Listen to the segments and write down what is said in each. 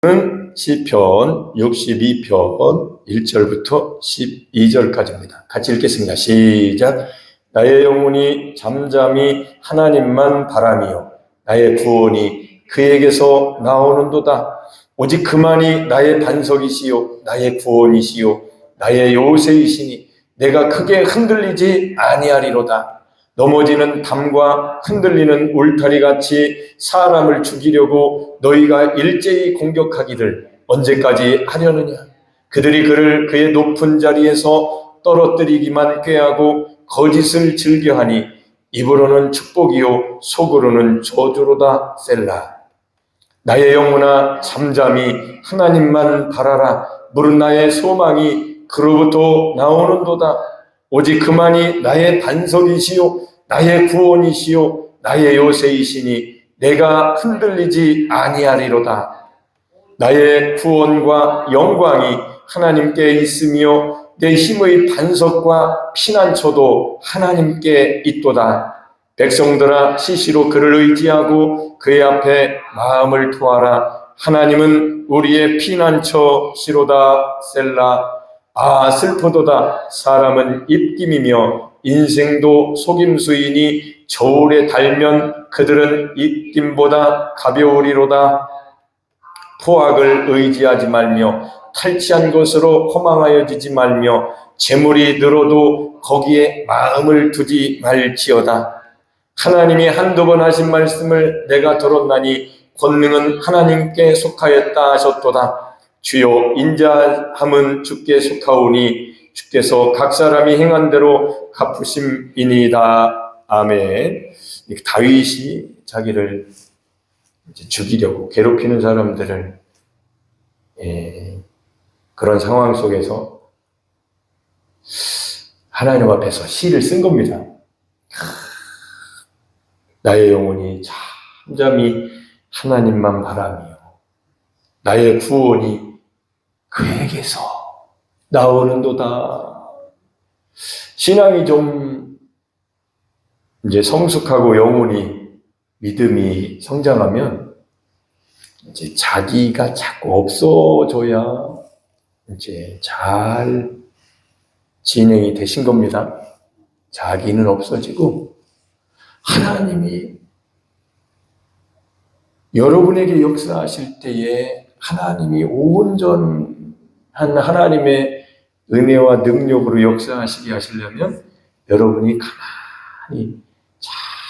는 시편 62편 1절부터 12절까지입니다. 같이 읽겠습니다. 시작. 나의 영혼이 잠잠히 하나님만 바라며 나의 구원이 그에게서 나오는도다. 오직 그만이 나의 반석이시요 나의 구원이시요 나의 요새이시니 내가 크게 흔들리지 아니하리로다. 넘어지는 담과 흔들리는 울타리같이 사람을 죽이려고 너희가 일제히 공격하기를 언제까지 하려느냐. 그들이 그를 그의 높은 자리에서 떨어뜨리기만 꾀하고 거짓을 즐겨하니 입으로는 축복이요 속으로는 저주로다. 셀라. 나의 영혼아 잠잠히 하나님만 바라라. 무릇 나의 소망이 그로부터 나오는도다. 오직 그만이 나의 반석이시요 나의 구원이시요 나의 요새이시니 내가 흔들리지 아니하리로다. 나의 구원과 영광이 하나님께 있으며 내 힘의 반석과 피난처도 하나님께 있도다. 백성들아 시시로 그를 의지하고 그의 앞에 마음을 토하라. 하나님은 우리의 피난처시로다. 셀라. 아 슬프도다. 사람은 입김이며 인생도 속임수이니 저울에 달면 그들은 입김보다 가벼우리로다. 포악을 의지하지 말며 탈취한 것으로 허망하여지지 말며 재물이 늘어도 거기에 마음을 두지 말지어다. 하나님이 한두 번 하신 말씀을 내가 들었나니 권능은 하나님께 속하였다 하셨도다. 주여 인자함은 주께 속하오니 주께서 각 사람이 행한 대로 갚으심이니이다. 아멘. 다윗이 자기를 죽이려고 괴롭히는 사람들을 그런 상황 속에서 하나님 앞에서 시를 쓴 겁니다. 나의 영혼이 잠잠히 하나님만 바라며 나의 구원이 그에게서 나오는도다. 신앙이 좀 이제 성숙하고 영혼이 믿음이 성장하면 이제 자기가 자꾸 없어져야 이제 잘 진행이 되신 겁니다. 자기는 없어지고 하나님이 여러분에게 역사하실 때에 하나님이 온전한 하나님의 은혜와 능력으로 역사하시게 하시려면 여러분이 가만히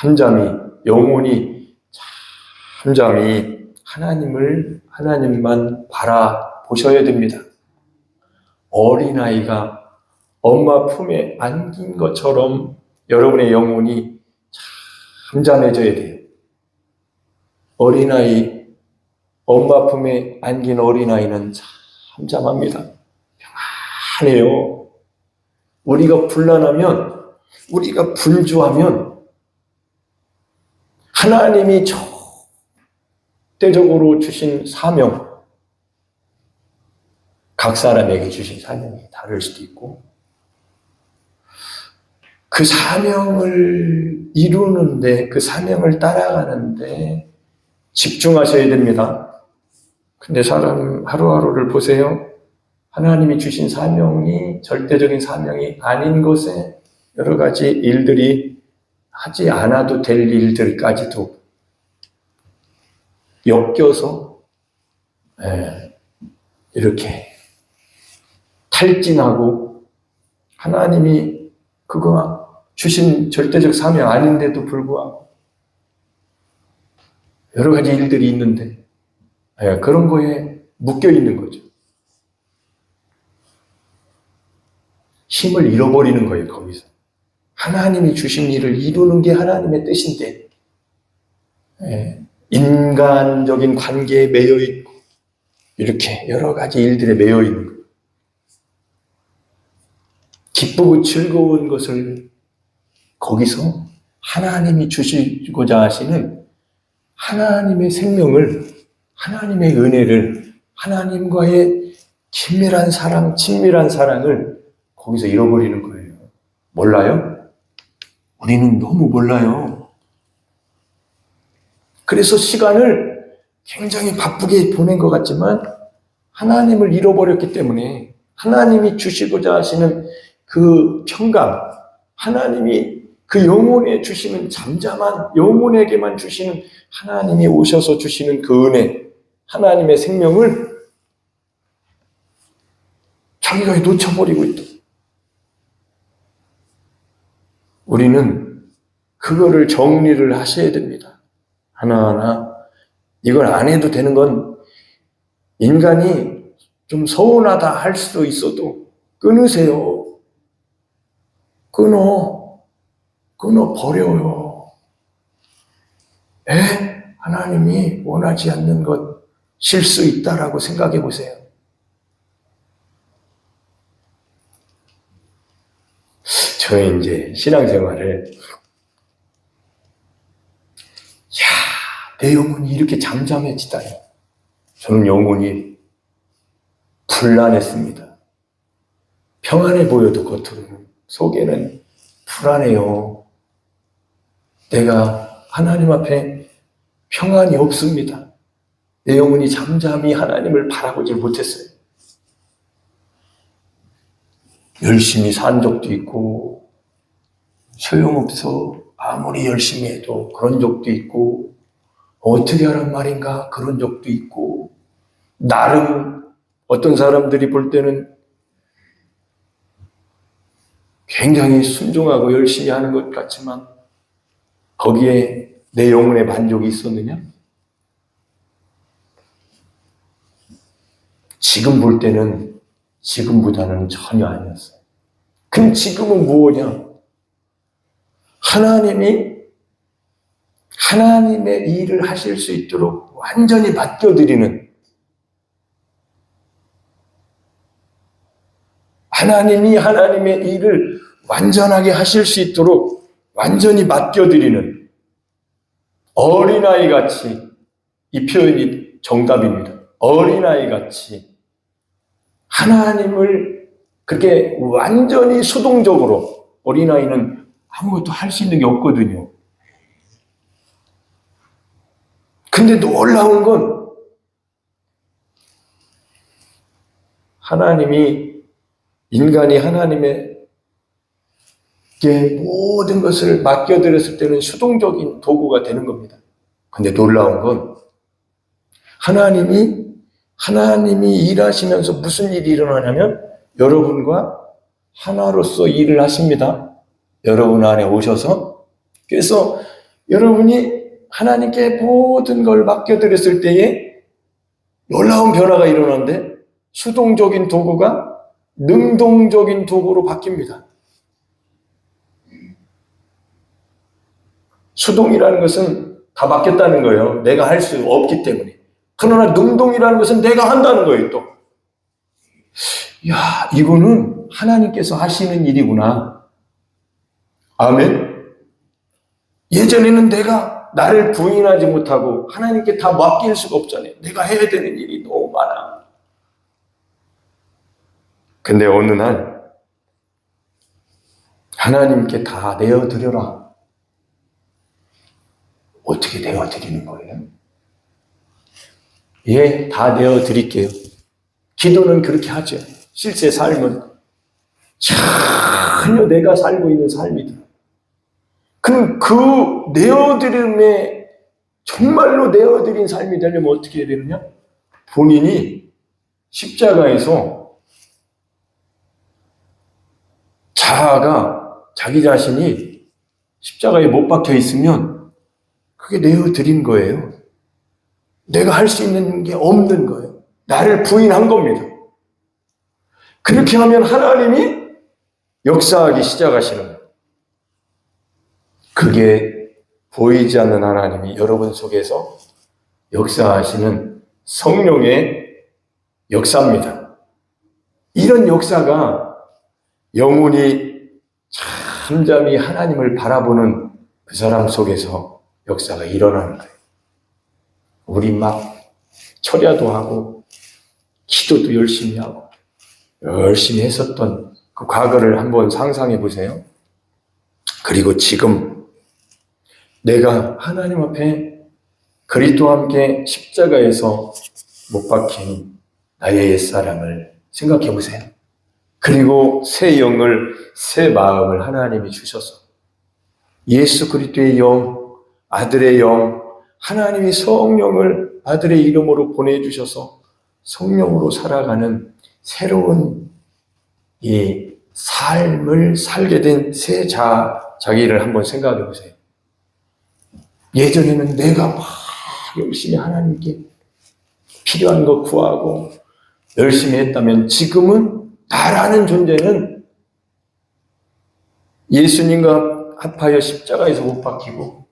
잠잠히 영혼이 잠잠히 하나님만 바라보셔야 됩니다. 어린아이가 엄마 품에 안긴 것처럼 여러분의 영혼이 잠잠해져야 돼요. 어린아이, 엄마 품에 안긴 어린아이는 잠잠합니다. 평안해요. 우리가 불안하면, 우리가 분주하면 하나님이 절대적으로 주신 사명, 각 사람에게 주신 사명이 다를 수도 있고 그 사명을 이루는데, 그 사명을 따라가는데 집중하셔야 됩니다. 근데 사람 하루하루를 보세요. 하나님이 주신 사명이 절대적인 사명이 아닌 것에 여러 가지 일들이 하지 않아도 될 일들까지도 엮여서 이렇게 탈진하고 하나님이 그거 주신 절대적 사명 아닌데도 불구하고 여러 가지 일들이 있는데 그런 거에 묶여 있는 거죠. 힘을 잃어버리는 거예요. 거기서 하나님이 주신 일을 이루는 게 하나님의 뜻인데 인간적인 관계에 매여 있고 이렇게 여러 가지 일들에 매여 있는 거예요. 기쁘고 즐거운 것을 거기서 하나님이 주시고자 하시는 하나님의 생명을, 하나님의 은혜를, 하나님과의 긴밀한 사랑, 친밀한 사랑을 거기서 잃어버리는 거예요. 몰라요? 우리는 너무 몰라요. 그래서 시간을 굉장히 바쁘게 보낸 것 같지만 하나님을 잃어버렸기 때문에 하나님이 주시고자 하시는 그 평강, 하나님이 그 영혼에 주시는 잠잠한 영혼에게만 주시는 하나님이 오셔서 주시는 그 은혜, 하나님의 생명을 자기가 놓쳐버리고 있다. 우리는 그거를 정리를 하셔야 됩니다. 하나하나. 이걸 안 해도 되는 건 인간이 좀 서운하다 할 수도 있어도 끊으세요. 끊어버려요. 하나님이 원하지 않는 것일 수 있다라고 생각해 보세요. 저의 이제 신앙생활을 내 영혼이 이렇게 잠잠해지다니. 저는 영혼이 불안했습니다. 평안해 보여도 겉으로는, 속에는 불안해요. 내가 하나님 앞에 평안이 없습니다. 내 영혼이 잠잠히 하나님을 바라보질 못했어요. 열심히 산 적도 있고, 소용없어. 아무리 열심히 해도 그런 적도 있고, 어떻게 하란 말인가 그런 적도 있고, 나름 어떤 사람들이 볼 때는 굉장히 순종하고 열심히 하는 것 같지만 거기에 내 영혼의 만족이 있었느냐? 지금 볼 때는 지금보다는 전혀 아니었어요. 그럼 지금은 무엇이냐? 하나님의 일을 하실 수 있도록 완전히 맡겨드리는, 하나님이 하나님의 일을 완전하게 하실 수 있도록 완전히 맡겨드리는 어린아이같이, 이 표현이 정답입니다. 어린아이같이 하나님을 그렇게 완전히 수동적으로, 어린아이는 아무것도 할 수 있는 게 없거든요. 근데 놀라운 건 인간이 하나님에게 모든 것을 맡겨드렸을 때는 수동적인 도구가 되는 겁니다. 근데 놀라운 건 하나님이 일하시면서 무슨 일이 일어나냐면 여러분과 하나로서 일을 하십니다. 여러분 안에 오셔서. 그래서 여러분이 하나님께 모든 걸 맡겨드렸을 때에 놀라운 변화가 일어나는데 수동적인 도구가 능동적인 도구로 바뀝니다. 수동이라는 것은 다 맡겼다는 거예요. 내가 할 수 없기 때문에. 그러나 능동이라는 것은 내가 한다는 거예요, 또. 이거는 하나님께서 하시는 일이구나. 아멘. 예전에는 내가 나를 부인하지 못하고 하나님께 다 맡길 수가 없잖아요. 내가 해야 되는 일이 너무 많아. 근데 어느 날 하나님께 다 내어드려라. 어떻게 내어드리는 거예요? 다 내어드릴게요. 기도는 그렇게 하죠. 실제 삶은 전혀 내가 살고 있는 삶이더라. 그럼 그 내어드림에 정말로 내어드린 삶이 되려면 어떻게 해야 되느냐? 본인이 십자가에서 자기 자신이 십자가에 못 박혀 있으면 그게 내어드린 거예요. 내가 할 수 있는 게 없는 거예요. 나를 부인한 겁니다. 그렇게 하면 하나님이 역사하기 시작하시는 거예요. 그게 보이지 않는 하나님이 여러분 속에서 역사하시는 성령의 역사입니다. 이런 역사가 영혼이 잠잠히 하나님을 바라보는 그 사람 속에서 역사가 일어나는 거예요. 우리 막 철야도 하고 기도도 열심히 하고 열심히 했었던 그 과거를 한번 상상해 보세요. 그리고 지금 내가 하나님 앞에 그리스도와 함께 십자가에서 못 박힌 나의 옛사람을 생각해 보세요. 그리고 새 영을, 새 마음을 하나님이 주셔서 예수 그리스도의 영, 아들의 영, 하나님이 성령을 아들의 이름으로 보내주셔서 성령으로 살아가는 새로운 이 삶을 살게 된 새 자기를 한번 생각해 보세요. 예전에는 내가 막 열심히 하나님께 필요한 거 구하고 열심히 했다면 지금은 나라는 존재는 예수님과 합하여 십자가에서 못 박히고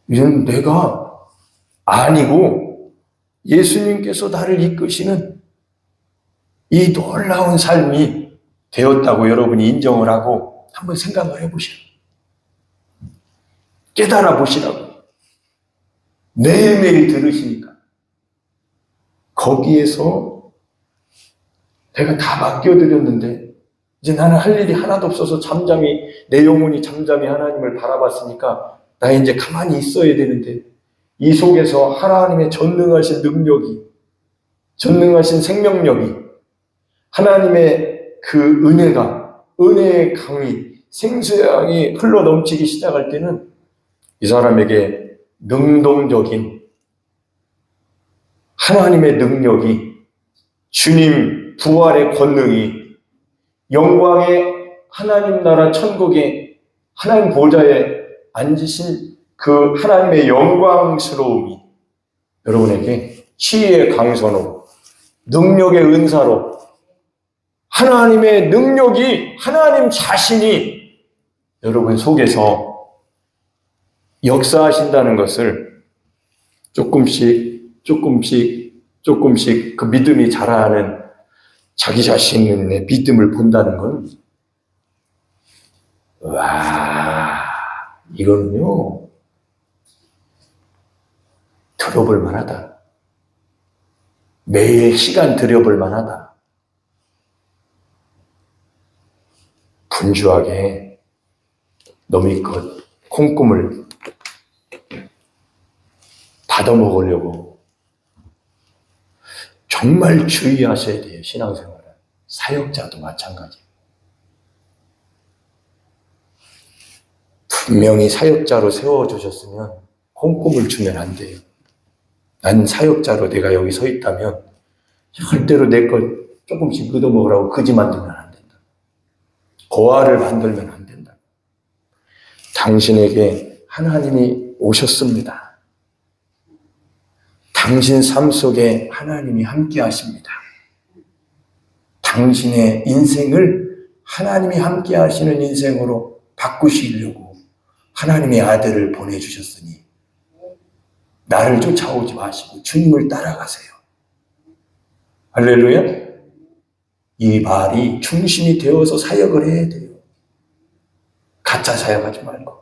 이제는 내가 아니고 예수님께서 나를 이끄시는 이 놀라운 삶이 되었다고 여러분이 인정을 하고 한번 생각을 해보시라고. 깨달아 보시라고. 매일매일 들으시니까. 거기에서 내가 다 맡겨드렸는데 이제 나는 할 일이 하나도 없어서 잠잠히 내 영혼이 잠잠히 하나님을 바라봤으니까 나 이제 가만히 있어야 되는데 이 속에서 하나님의 전능하신 능력이 전능하신 생명력이 하나님의 그 은혜가 은혜의 강이 생수양이 흘러 넘치기 시작할 때는 이 사람에게 능동적인 하나님의 능력이 주님 부활의 권능이 영광의 하나님 나라 천국의 하나님 보좌에 앉으신 그 하나님의 영광스러움이 여러분에게 치유의 강선으로 능력의 은사로 하나님의 능력이 하나님 자신이 여러분 속에서 역사하신다는 것을 조금씩 그 믿음이 자라는 자기 자신의 믿음을 본다는 건 와 이거는요 들어볼 만하다. 매일 시간 들여볼 만하다. 분주하게 너무 그 콩꿈을 받아먹으려고 정말 주의하셔야 돼요. 신앙생활은. 사역자도 마찬가지. 분명히 사역자로 세워주셨으면 콩꿈을 주면 안 돼요. 난 사역자로 내가 여기 서 있다면 절대로 내 것 조금씩 얻어먹으라고 거지 만들면 안 된다. 고아를 만들면 안 된다. 당신에게 하나님이 오셨습니다. 당신 삶 속에 하나님이 함께 하십니다. 당신의 인생을 하나님이 함께 하시는 인생으로 바꾸시려고 하나님의 아들을 보내주셨으니 나를 쫓아오지 마시고 주님을 따라가세요. 할렐루야. 이 말이 중심이 되어서 사역을 해야 돼요. 가짜 사역하지 말고.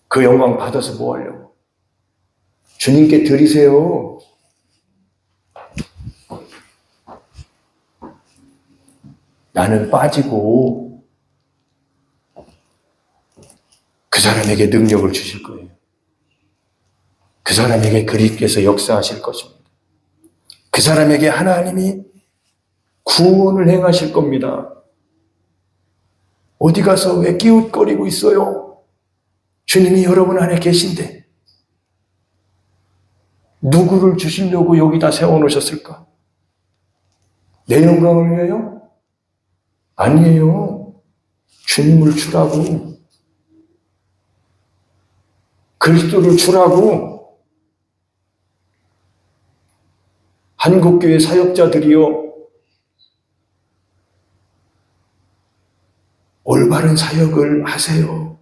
그 영광 받아서 뭐 하려고? 주님께 드리세요. 나는 빠지고 그 사람에게 능력을 주실 거예요. 그 사람에게 그리스도께서 역사하실 것입니다. 그 사람에게 하나님이 구원을 행하실 겁니다. 어디 가서 왜 기웃거리고 있어요? 주님이 여러분 안에 계신데 누구를 주시려고 여기다 세워놓으셨을까? 내 영광을 위하여? 아니에요. 주님을 주라고. 그리스도를 주라고. 한국교회 사역자들이요. 올바른 사역을 하세요.